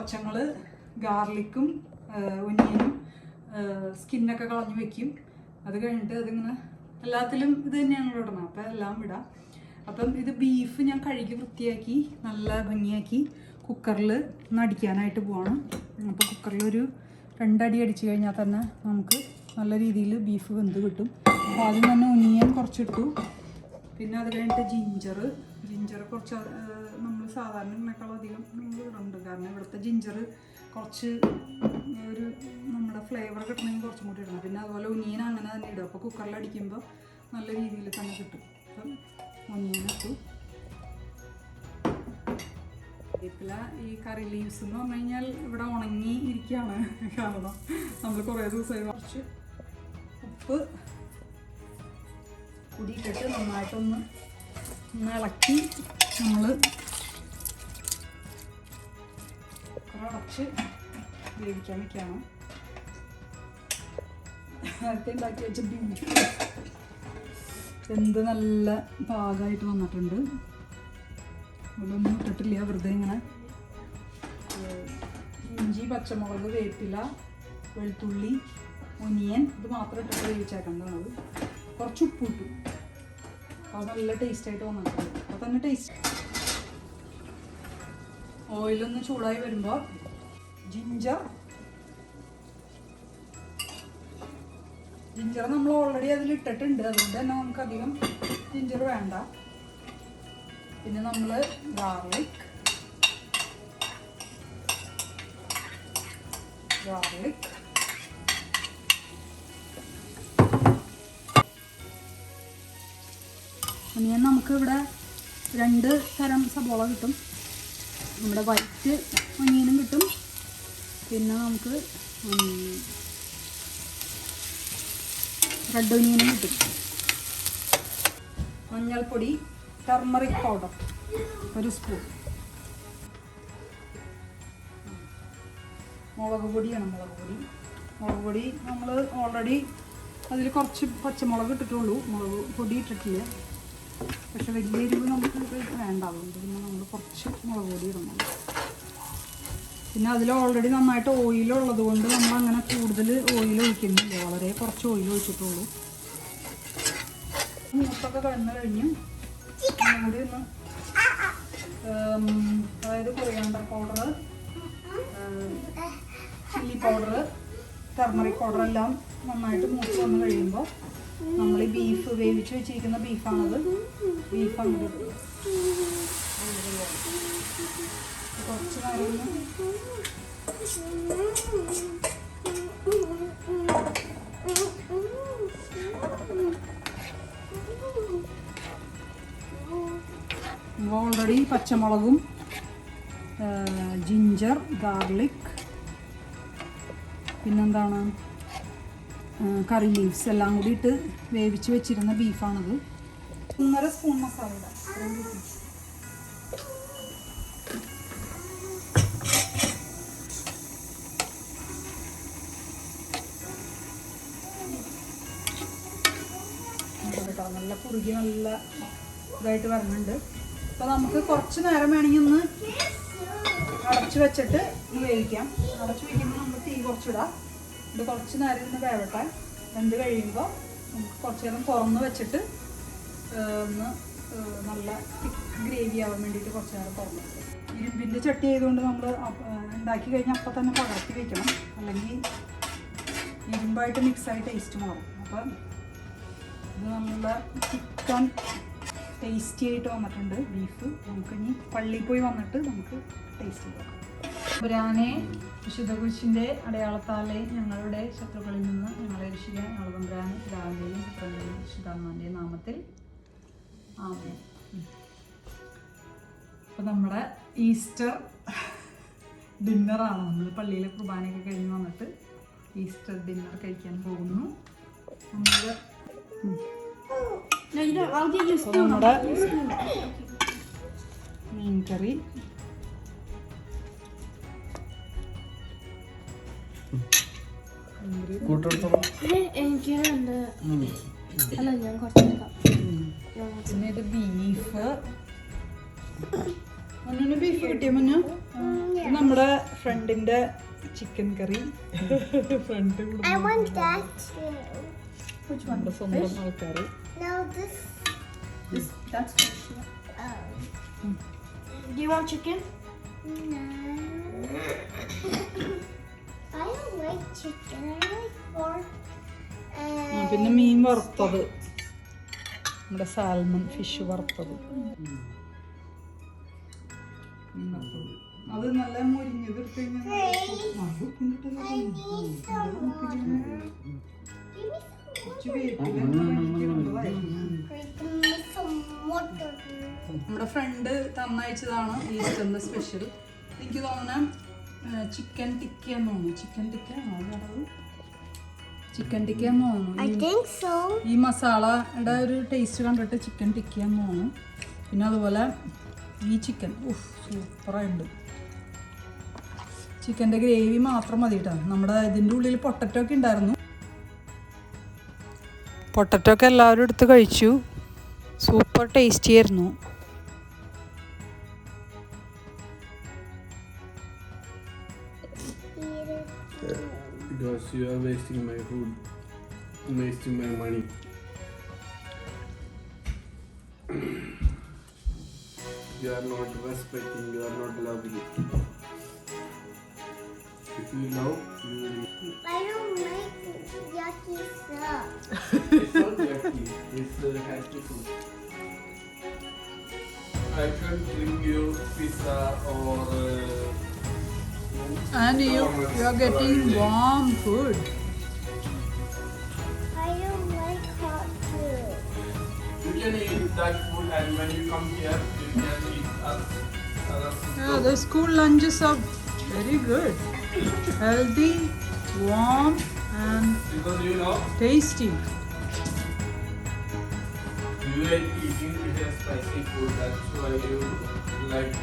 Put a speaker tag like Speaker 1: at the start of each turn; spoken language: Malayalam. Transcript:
Speaker 1: കുറച്ചങ്ങൾ ഗാർലിക്കും ഒനിയനും സ്കിന്നൊക്കെ കളഞ്ഞ് വെക്കും. അത് കഴിഞ്ഞിട്ട് അതിങ്ങനെ എല്ലാത്തിലും ഇത് തന്നെയാണല്ലോ ഇടണം. അപ്പോൾ എല്ലാം ഇടാം. അപ്പം ഇത് ബീഫ് ഞാൻ കഴുകി വൃത്തിയാക്കി നല്ല ഭംഗിയാക്കി കുക്കറിൽ അടിക്കാനായിട്ട് പോവാണ്. അപ്പോൾ കുക്കറിൽ ഒരു 2 അടി അടിച്ചു കഴിഞ്ഞാൽ തന്നെ നമുക്ക് നല്ല രീതിയിൽ ബീഫ് വെന്ത് കിട്ടും. അപ്പോൾ ആദ്യം തന്നെ ഒനിയൻ കുറച്ചിട്ടു. പിന്നെ അത് കഴിഞ്ഞിട്ട് ജിഞ്ചർ കുറച്ച് നമ്മൾ സാധാരണ ഇതിനേക്കാളും അധികം നമ്മൾ ഇടുന്നുണ്ട്. കാരണം ഇവിടുത്തെ ജിഞ്ചർ കുറച്ച് ഒരു നമ്മുടെ ഫ്ലേവർ കിട്ടണമെങ്കിൽ കുറച്ചും കൂടി ഇടണം. പിന്നെ അതുപോലെ ഒനിയൻ അങ്ങനെ തന്നെ ഇടും. അപ്പോൾ കുക്കറിൽ അടിക്കുമ്പോൾ നല്ല രീതിയിൽ തന്നെ കിട്ടും. അപ്പം ഒനിയൻ ഇട്ടു. വേപ്പില ഈ കറി ലീവ്സ് എന്ന് പറഞ്ഞു കഴിഞ്ഞാൽ ഇവിടെ ഉണങ്ങി ഇരിക്കുകയാണ്. കാരണം നമ്മൾ കുറേ ദിവസമായി. കുറച്ച് ഉപ്പ് കൂടിയിട്ടിട്ട് നന്നായിട്ടൊന്ന് ഇളക്കി നമ്മൾ അടച്ച് വേവിക്കാൻ വെക്കുകയാണ്. നേരത്തെ ഉണ്ടാക്കി വെച്ച ബീഫ് എന്ത് നല്ല പാകമായിട്ട് വന്നിട്ടുണ്ട്. അതിലൊന്നും ഇട്ടിട്ടില്ല, വെറുതെ ഇങ്ങനെ ഇഞ്ചി, പച്ചമുളക്, വേപ്പില, വെളുത്തുള്ളി, ഒനിയൻ ഇത് മാത്രം ഇട്ടിട്ട് വേവിച്ചേക്കേണ്ടതാണത്. കുറച്ച് ഉപ്പ് ഇട്ടു. അപ്പോൾ നല്ല ടേസ്റ്റായിട്ട് വന്നിട്ടുണ്ട്. അപ്പോൾ തന്നെ ടേസ്റ്റ്. ഓയിലൊന്ന് ചൂടായി വരുമ്പോൾ ജിഞ്ചർ നമ്മൾ ഓൾറെഡി അതിൽ ഇട്ടിട്ടുണ്ട്. അതുകൊണ്ട് തന്നെ നമുക്ക് അധികം ജിഞ്ചർ വേണ്ട. പിന്നെ നമ്മൾ ഗാർലിക് ഒനിയൻ നമുക്ക് ഇവിടെ 2 തരം സബോള കിട്ടും. നമ്മുടെ വൈറ്റ് ഒനിയനും കിട്ടും. പിന്നെ നമുക്ക് റെഡ് ഒനിയനും കിട്ടും. മഞ്ഞൾപ്പൊടി, ടർമറിക് പൗഡർ 1 സ്പൂൺ. മുളക് പൊടിയാണ്. മുളക് പൊടി നമ്മൾ ഓൾറെഡി അതിൽ കുറച്ച് പച്ചമുളക് ഇട്ടിട്ടുള്ളൂ, മുളക് പൊടി ഇട്ടിട്ടില്ല. പക്ഷെ വലിയ എരിവ് നമുക്ക് വേണ്ട. അതുകൊണ്ട് പിന്നെ നമ്മൾ കുറച്ച് മുളക് പൊടി ഇടുന്നുണ്ട്. പിന്നെ അതിൽ ഓൾറെഡി നന്നായിട്ട് ഓയിലുള്ളത് കൊണ്ട് നമ്മൾ അങ്ങനെ കൂടുതൽ ഓയിൽ ഒഴിക്കുന്നില്ല. വളരെ കുറച്ച് ഓയിൽ ഒഴിച്ചിട്ടുള്ളൂ. മൂത്തൊക്കെ കഴിഞ്ഞ് കൂടി ഒന്ന് അതായത് coriander powder, chilli powder, turmeric powder എല്ലാം നന്നായിട്ട് മൂത്ത് വന്ന് കഴിയുമ്പോൾ നമ്മൾ ഈ ബീഫ് വേവിച്ച് വെച്ചിരിക്കുന്ന ബീഫാണത്. ബീഫ് അങ്ങോട്ട് കുറച്ച് നേരം ഓൾറെഡി പച്ചമുളകും ജിഞ്ചർ, ഗാർലിക്, പിന്നെന്താണ് കറി ലീവ്സ് എല്ലാം കൂടി ഇട്ട് വേവിച്ച് വെച്ചിരുന്ന ബീഫാണത്. 1.5 സ്പൂൺ മസാല ഇടാം. നല്ല കുറുകി നല്ല ഇതായിട്ട് വരുന്നുണ്ട്. അപ്പോൾ നമുക്ക് കുറച്ച് നേരം വേണമെങ്കിൽ ഒന്ന് അടച്ച് വെച്ചിട്ട് വേവിക്കാം. അടച്ച് വയ്ക്കുമ്പോൾ നമ്മൾ തീ കുറച്ചിടാം. ഇത് കുറച്ച് നേരം ഇന്ന് വേവട്ടെ. വെന്ത് കഴിയുമ്പോൾ നമുക്ക് കുറച്ച് നേരം തുറന്ന് വെച്ചിട്ട് ഒന്ന് നല്ല തിക്ക് ഗ്രേവി ആവാൻ വേണ്ടിയിട്ട് കുറച്ച് നേരം തുറന്ന് വെക്കും. ഇരുമ്പിൻ്റെ ചട്ടി ആയതുകൊണ്ട് നമ്മൾ ഉണ്ടാക്കി കഴിഞ്ഞാൽ അപ്പം തന്നെ പകർത്തി വെക്കണം. അല്ലെങ്കിൽ ഇരുമ്പായിട്ട് മിക്സായി ടേസ്റ്റ് മാറും. അപ്പം ഇത് നല്ല ചിക്കൻ ടേസ്റ്റി ആയിട്ട് വന്നിട്ടുണ്ട് ബീഫ്. നമുക്കിനി പള്ളിയിൽ പോയി വന്നിട്ട് നമുക്ക് ടേസ്റ്റ് ചെയ്യാം. തമ്പുരാനെ വിശുദ്ധ കുരിശിൻ്റെ അടയാളത്താലെ ഞങ്ങളുടെ ശത്രുക്കളിൽ നിന്ന് ഞങ്ങളെ രക്ഷിക്കാൻ ഞങ്ങൾ തമ്പുരാനെ പിതാവിൻ്റെയും പുത്രൻ്റെയും വിശുദ്ധാത്മാവിൻ്റെയും നാമത്തിൽ ആമേൻ. അപ്പോൾ നമ്മുടെ ഈസ്റ്റർ ഡിന്നറാണ്. നമ്മൾ പള്ളിയിലെ കുർബാനയൊക്കെ കഴിഞ്ഞ് വന്നിട്ട് ഈസ്റ്റർ ഡിന്നർ കഴിക്കാൻ പോകുന്നു. നമ്മുടെ മീൻകറി, പിന്നെ ഇത് ബീഫ്. മുന്നേ ബീഫ് കിട്ടിയ മുന്നേ നമ്മുടെ ഫ്രണ്ടിന്റെ chicken curry. Friend
Speaker 2: I want that too.
Speaker 1: Which one? The സ്വന്തം ആൾക്കാർ.
Speaker 2: No, that's fish.
Speaker 3: Do you want chicken?
Speaker 2: No. I don't like chicken. I like pork.
Speaker 1: പിന്നെ മീൻ വറുത്തത്, നമ്മുടെ സാൽമൺ ഫിഷ് വറുത്തത്. അത് നല്ല മുരിഞ്ഞത് എടുത്ത് കഴിഞ്ഞാൽ നമ്മുടെ ഫ്രണ്ട് തന്നയച്ചതാണ് ഈസ്റ്ററിന്റെ സ്പെഷ്യൽ. എനിക്ക് തോന്നുന്ന ചിക്കൻ ടിക്കയെന്ന് തോന്നുന്നു. ചിക്കൻ ടിക്കയെന്ന് തോന്നുന്നു. ഈ മസാലയുടെ ഒരു ടേസ്റ്റ് കണ്ടിട്ട് ചിക്കൻ ടിക്കയെന്ന് തോന്നുന്നു. പിന്നെ അതുപോലെ ഈ ചിക്കൻ സൂപ്പറായിട്ടുണ്ട്. ചിക്കൻ്റെ ഗ്രേവി മാത്രം മതി കേട്ടോ. നമ്മുടെ ഇതിൻ്റെ ഉള്ളിൽ പൊട്ടറ്റോ ഒക്കെ ഉണ്ടായിരുന്നു. പൊട്ടറ്റോ ഒക്കെ എല്ലാവരും എടുത്ത് കഴിച്ചു. സൂപ്പർ ടേസ്റ്റി ആയിരുന്നു.
Speaker 4: Because you are wasting my food, wasting my money. You are not respecting, you are not loving. If you love, you will.
Speaker 2: I don't like yucky stuff.
Speaker 4: It's not yucky, it's happy food. I can bring you pizza or.
Speaker 1: And you are getting warm food.
Speaker 2: I don't like hot food.
Speaker 4: You can eat that food, and when you come here, you can eat other food.
Speaker 1: Yeah, the school lunches are very good. Healthy, warm and
Speaker 4: Because you know,
Speaker 1: tasty.
Speaker 4: you like eating spicy food, that's why you like